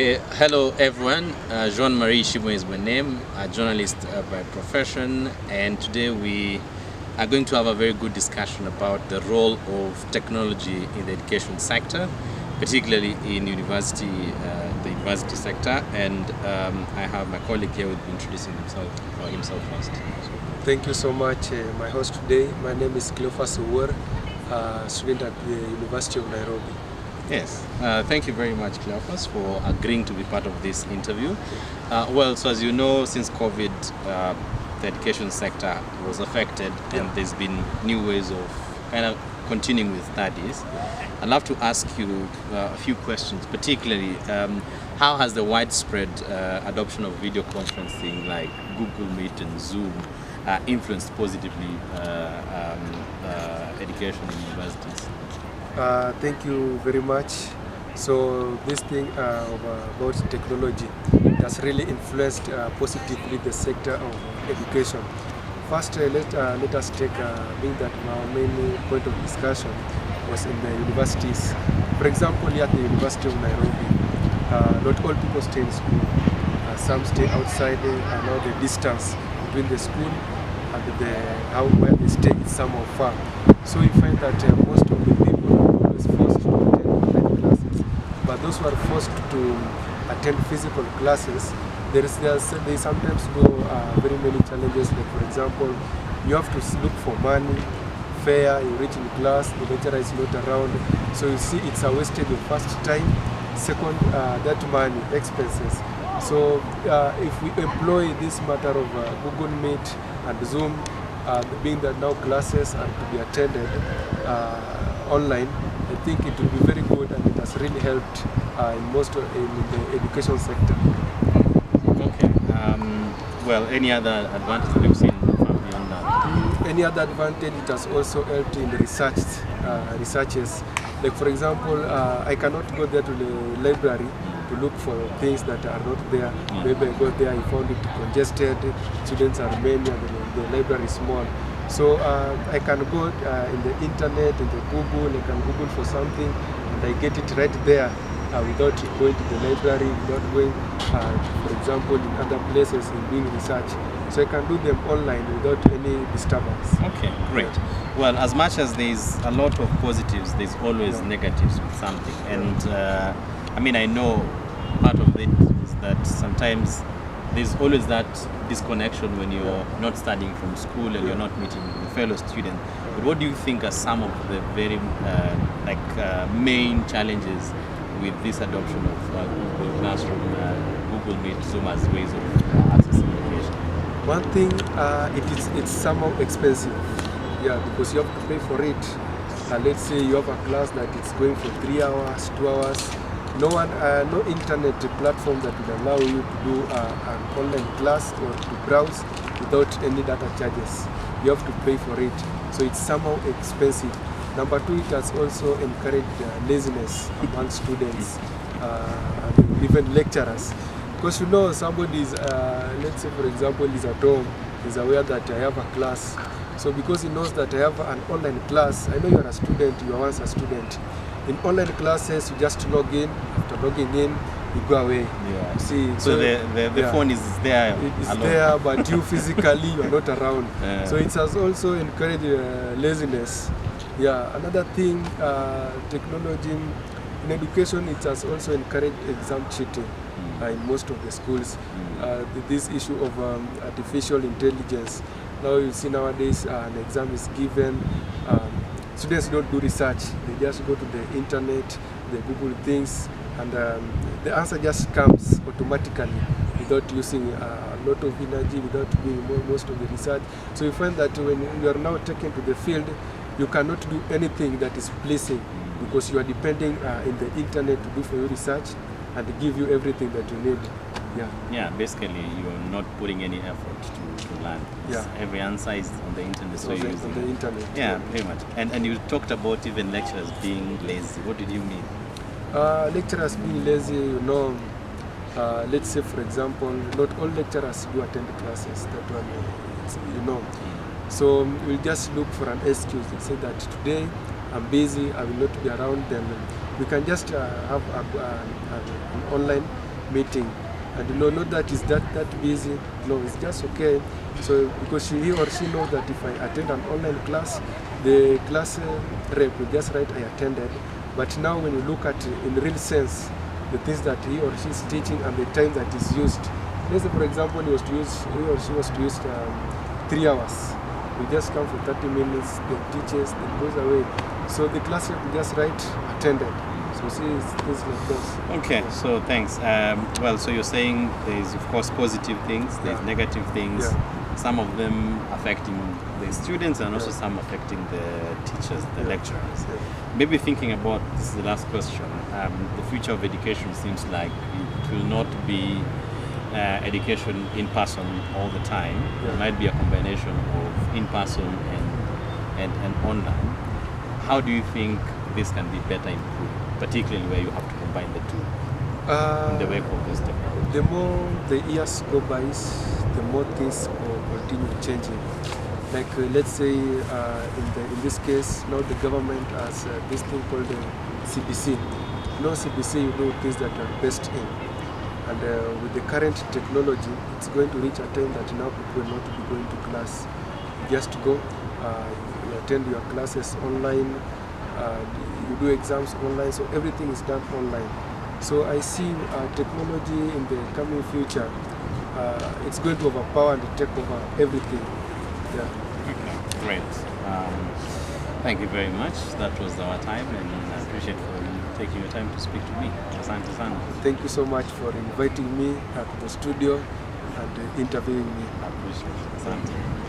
Okay, hello everyone. Jean-Marie Ishimwe is my name, a journalist by profession, and today we are going to have a very good discussion about the role of technology in the education sector, particularly in the university sector. And I have my colleague here who will be introducing himself first. Thank you so much, my host today. My name is Cleophas Uwer, student at the University of Nairobi. Yes, thank you very much, Cleophas, for agreeing to be part of this interview. So as you know, since COVID, the education sector was affected, and there's been new ways of kind of continuing with studies. I'd love to ask you a few questions, particularly how has the widespread adoption of video conferencing like Google Meet and Zoom influenced positively education in universities? Thank you very much. So this thing about technology has really influenced positively the sector of education. First, let us take being that our main point of discussion was in the universities. For example, here at the University of Nairobi, not all people stay in school. Some stay outside, now the distance between the school and where they stay is somewhat far. So you find that most of the people are always forced to attend online classes. But those who are forced to attend physical classes, they sometimes go very many challenges. Like for example, you have to look for money, fare, you reach in class, the lecturer is not around. So you see it's a wasted of first time. Second, that money, expenses. So if we employ this matter of Google Meet and Zoom, being that now classes are to be attended online, I think it will be very good, and it has really helped in the education sector. Okay. Any other advantage that you've seen beyond that? Any other advantage? It has also helped in the researches. Like for example, I cannot go there to the library to look for things that are not there. Maybe I go there, I found it congested, students are many, and the library is small. So I can go in the internet, in the Google, I can Google for something, and I get it right there without going to the library, without going, for example, in other places in doing research. So I can do them online without any disturbance. Okay, great. Well, as much as there's a lot of positives, there's always negatives with something. And I know part of it is that sometimes there's always that disconnection when you're not studying from school and you're not meeting with fellow students. But what do you think are some of the very main challenges with this adoption of Google Classroom, Google Meet, Zoom as ways of accessing education? One thing, it's somehow expensive, because you have to pay for it. Let's say you have a class that is going for 3 hours, 2 hours. No internet platform that will allow you to do an online class or to browse without any data charges. You have to pay for it, so it's somehow expensive. Number two, it has also encouraged laziness among students and even lecturers. Because somebody is, let's say for example, is at home, is aware that I have a class. So because he knows that I have an online class, I know you're a student, you are once a student. In online classes, you just log in. After logging in, you go away. Yeah. See, so the phone is there. It's alone. there, but you physically you are not around. So it has also encouraged laziness. Another thing, technology in education, it has also encouraged exam cheating in most of the schools. This issue of artificial intelligence. Now you see nowadays an exam is given. Students don't do research, they just go to the internet, they Google things, and the answer just comes automatically without using a lot of energy, without doing most of the research. So you find that when you are now taken to the field, you cannot do anything that is pleasing because you are depending in the internet to do for your research and to give you everything that you need. Basically you're not putting any effort to learn. Every answer is on the internet, so you're using on the internet. Very much. And you talked about even lecturers being lazy. What did you mean? Lecturers being lazy, let's say for example, not all lecturers do attend classes. That one, So we'll just look for an excuse. They say that today I'm busy, I will not be around. Then we can just have an online meeting. And not that is that busy. No, it's just okay. So because he or she knows that if I attend an online class, the class rep will just write I attended. But now when you look at in real sense, the things that he or she is teaching and the time that is used. Let's say for example he or she was to use 3 hours. We just come for 30 minutes, then teaches, then goes away. So the class rep will just write attended. So see, it's things like this. Okay, so thanks. Well, so you're saying there's of course positive things, there's negative things, some of them affecting the students and also some affecting the teachers, the lecturers. Maybe thinking about, this is the last question, the future of education seems like it will not be education in person all the time. There might be a combination of in person and online. How do you think this can be better improved, particularly where you have to combine the two in the wake of this technology? The more the years go by, the more things will continue changing. Like let's say in this case, now the government has this thing called the CBC. No CBC, you do things that are best in. And with the current technology, it's going to reach a time that now people will not be going to class. Just go, you attend your classes online, you do exams online, so everything is done online. So I see technology in the coming future, it's going to overpower and take over everything. Yeah. Okay, great. Thank you very much. That was our time, and I appreciate for you taking your time to speak to me. Asante sana. Thank you so much for inviting me at the studio and interviewing me. I appreciate it. Asante.